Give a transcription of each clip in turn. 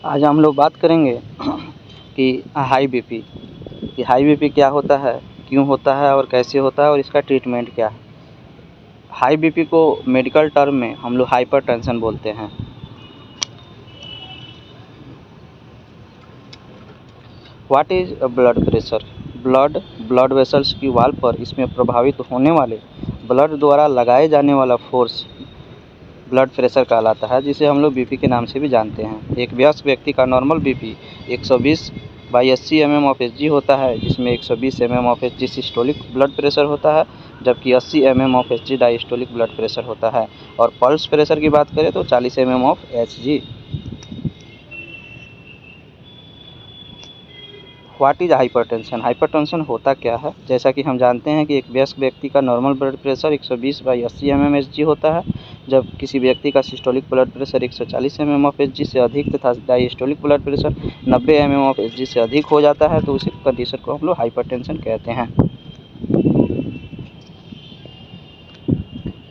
आज हम लोग बात करेंगे कि हाई बीपी कि हाई बीपी क्या होता है, क्यों होता है और कैसे होता है और इसका ट्रीटमेंट क्या है। हाई बीपी को मेडिकल टर्म में हम लोग हाइपरटेंशन बोलते हैं। What is blood pressure? Blood vessels की वाल पर इसमें प्रभावित होने वाले ब्लड द्वारा लगाए जाने वाला फोर्स ब्लड प्रेशर कहलाता है, जिसे हम लोग बीपी के नाम से भी जानते हैं। एक वयस्क व्यक्ति का नॉर्मल बीपी 120/80 mm/Hg होता है, जिसमें 120 mm/Hg सिस्टोलिक ब्लड प्रेशर होता है, जबकि 80 mm/Hg डायस्टोलिक ब्लड प्रेशर होता है। और पल्स प्रेशर की बात करें तो 40 mm/Hg। What is hypertension? Hypertension होता क्या है? जैसा कि हम जानते हैं कि एक वयस्क व्यक्ति का नॉर्मल ब्लड प्रेशर 120/80 mm/Hg होता है, जब किसी व्यक्ति का सिस्टोलिक ब्लड प्रेशर 140 mm/Hg से अधिक तथा डायस्टोलिक ब्लड प्रेशर 90 mm/Hg से अधिक हो जाता है, तो उसी कंडीशन को हम लोग हाइपरटेंशन कहते हैं।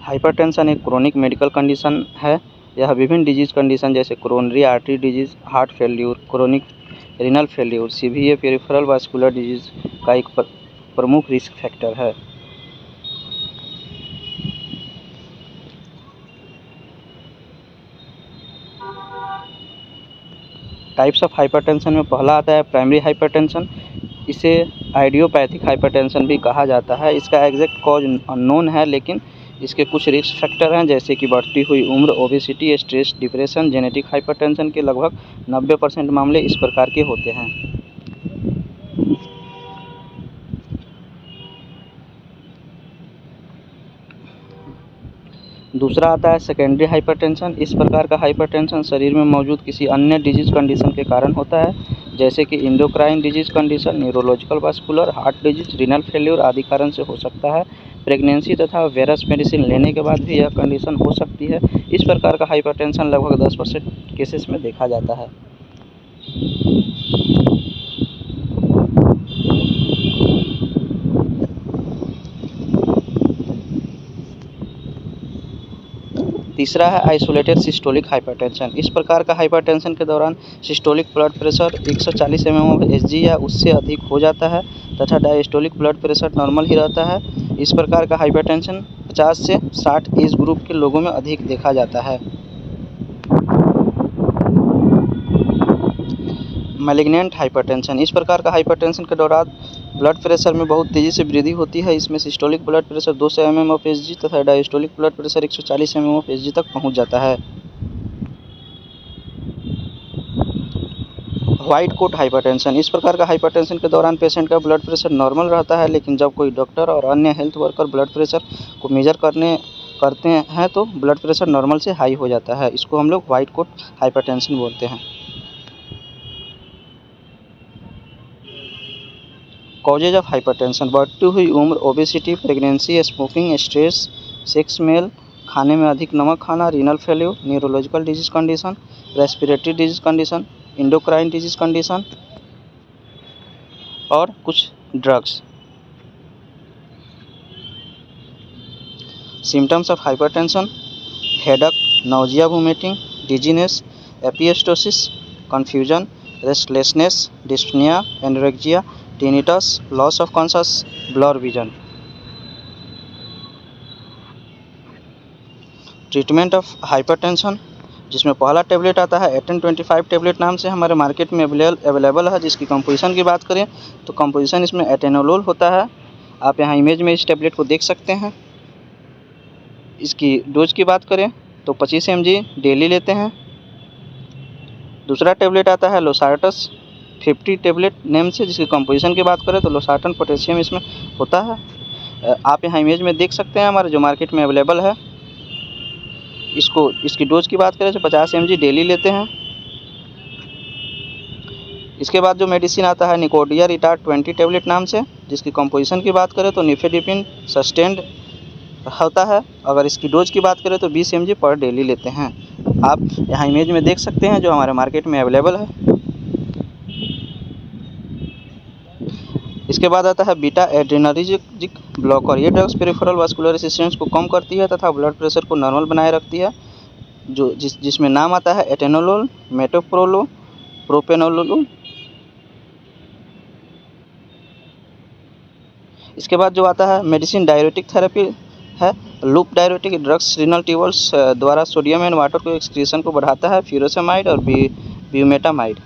हाइपरटेंशन एक क्रोनिक मेडिकल कंडीशन है। यह विभिन्न डिजीज कंडीशन जैसे coronary artery disease, heart failure, chronic renal failure, CVA peripheral vascular disease का एक प्रमुख रिस्क फैक्टर है। टाइप्स ऑफ हाइपरटेंशन में पहला आता है प्राइमरी हाइपरटेंशन। इसे आइडियोपैथिक हाइपरटेंशन भी कहा जाता है। इसका एग्जैक्ट कॉज अननोन है, लेकिन इसके कुछ रिस्क फैक्टर हैं, जैसे कि बढ़ती हुई उम्र, obesity, stress, depression. Genetic hypertension के लगभग 90% मामले इस प्रकार के होते हैं। दूसरा आता है सेकेंडरी हाइपरटेंशन। इस प्रकार का हाइपरटेंशन शरीर में मौजूद किसी अन्य डिजीज कंडीशन के कारण होता है, जैसे कि endocrine disease condition, neurological vascular, heart disease, renal failure आदि कारण से हो सकता है। प्रेगनेंसी तथा वेरस मेडिसिन लेने के बाद भी यह कंडीशन हो सकती है। इस प्रकार का हाइपरटेंशन लगभग 10% केसेस में देखा जाता है। तीसरा है आइसोलेटेड सिस्टोलिक हाइपरटेंशन। इस प्रकार का हाइपरटेंशन के दौरान सिस्टोलिक ब्लड प्रेशर 140 mm/Hg या उससे अधिक हो जाता है तथा डायस्टोलिक ब्लड प्रेशर नॉर्मल ही रहता है। इस प्रकार का हाइपरटेंशन 50 से 60 एज ग्रुप के लोगों में अधिक देखा जाता है। Malignant hypertension. इस प्रकार का हाइपरटेंशन के दौरान ब्लड प्रेशर में बहुत तेज़ी से वृद्धि होती है। इसमें सिस्टोलिक ब्लड प्रेशर 200 mm/Hg तथा डायस्टोलिक ब्लड प्रेशर 140 mm/Hg तक पहुंच जाता है। White coat hypertension. इस प्रकार का हाइपरटेंशन के दौरान पेशेंट का ब्लड प्रेशर नॉर्मल रहता है, लेकिन जब कोई डॉक्टर और अन्य हेल्थ वर्कर ब्लड प्रेशर को मेजर करते हैं तो ब्लड प्रेशर नॉर्मल से हाई हो जाता है। इसको हम लोग व्हाइट कोट हाइपरटेंशन बोलते हैं। कॉजेज ऑफ हाइपरटेंशन: बढ़ती हुई उम्र, obesity, pregnancy, smoking, stress, sex male, खाने में अधिक नमक खाना, renal failure, neurological disease condition, respiratory disease condition, endocrine disease condition और कुछ drugs. Symptoms of hypertension: headache, nausea, vomiting, dizziness, epistaxis, confusion, restlessness, dyspnoea, anorexia, tinnitus, loss of conscious, blur vision. Treatment of hypertension, जिसमें पहला tablet आता है 1825 tablet नाम से हमारे market में अवेलेबल है। जिसकी कंपोजिशन की बात करें तो कंपोजिशन इसमें एटेनोलोल होता है। आप यहाँ इमेज में इस टेबलेट को देख सकते हैं। इसकी डोज की बात करें तो 25 mg डेली लेते हैं। दूसरा टेबलेट आता है लोसार्टस 50 टेबलेट नेम से, जिसकी कंपोजिशन की बात करें तो लोसार्टन पोटेशियम इसमें होता है। आप यहाँ इमेज में देख सकते हैं हमारे जो मार्केट में अवेलेबल है। इसकी डोज की बात करें तो 50 mg डेली लेते हैं। इसके बाद जो मेडिसिन आता है निकोडिया रिटार्ड 20 टेबलेट नाम से, जिसकी कंपोजिशन की बात करें तो निफेडिपिन सस्टेंड होता है। अगर इसकी डोज की बात करें तो 20 mg पर डेली लेते हैं। आप यहाँ इमेज में देख सकते हैं जो हमारे मार्केट में अवेलेबल है। इसके बाद आता है बीटा एड्रेनर्जिक ब्लॉकर। ये ड्रग्स पेरिफेरल वास्कुलर रेसिस्टेंस को कम करती है तथा ब्लड प्रेशर को नॉर्मल बनाए रखती है। जिसमें नाम आता है एटेनोलोल, मेटोप्रोलो, प्रोपेनोलोल। इसके बाद जो आता है मेडिसिन डायरेटिक थेरेपी है। Loop diuretic drugs renal tubules द्वारा सोडियम एंड वाटर को एक्सक्रीशन को बढ़ाता है, फ्यूरोसेमाइड और ब्यूमेटामाइड।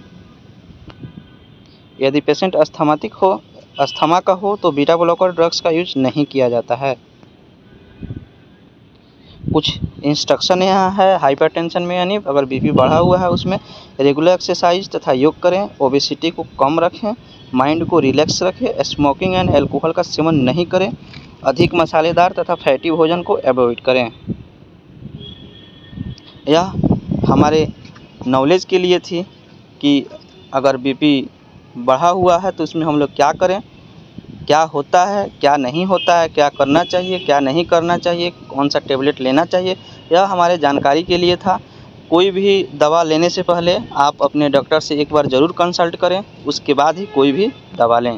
यदि पेशेंट अस्थमा का हो तो बीटा ब्लॉकर ड्रग्स का यूज नहीं किया जाता है। कुछ इंस्ट्रक्शन यहाँ है हाइपरटेंशन में, यानी अगर बीपी बढ़ा हुआ है उसमें रेगुलर एक्सरसाइज तथा योग करें, ओबेसिटी को कम रखें, माइंड को रिलैक्स रखें, स्मोकिंग एंड अल्कोहल का सेवन नहीं करें, अधिक मसालेदार तथा फैटी भोजन को अवॉइड करें। यह हमारे नॉलेज के लिए थी कि अगर बीपी बढ़ा हुआ है तो उसमें हम लोग क्या करें, क्या होता है, क्या नहीं होता है, क्या करना चाहिए, क्या नहीं करना चाहिए, कौन सा टेबलेट लेना चाहिए, यह हमारे जानकारी के लिए था। कोई भी दवा लेने से पहले आप अपने डॉक्टर से एक बार ज़रूर कंसल्ट करें, उसके बाद ही कोई भी दवा लें।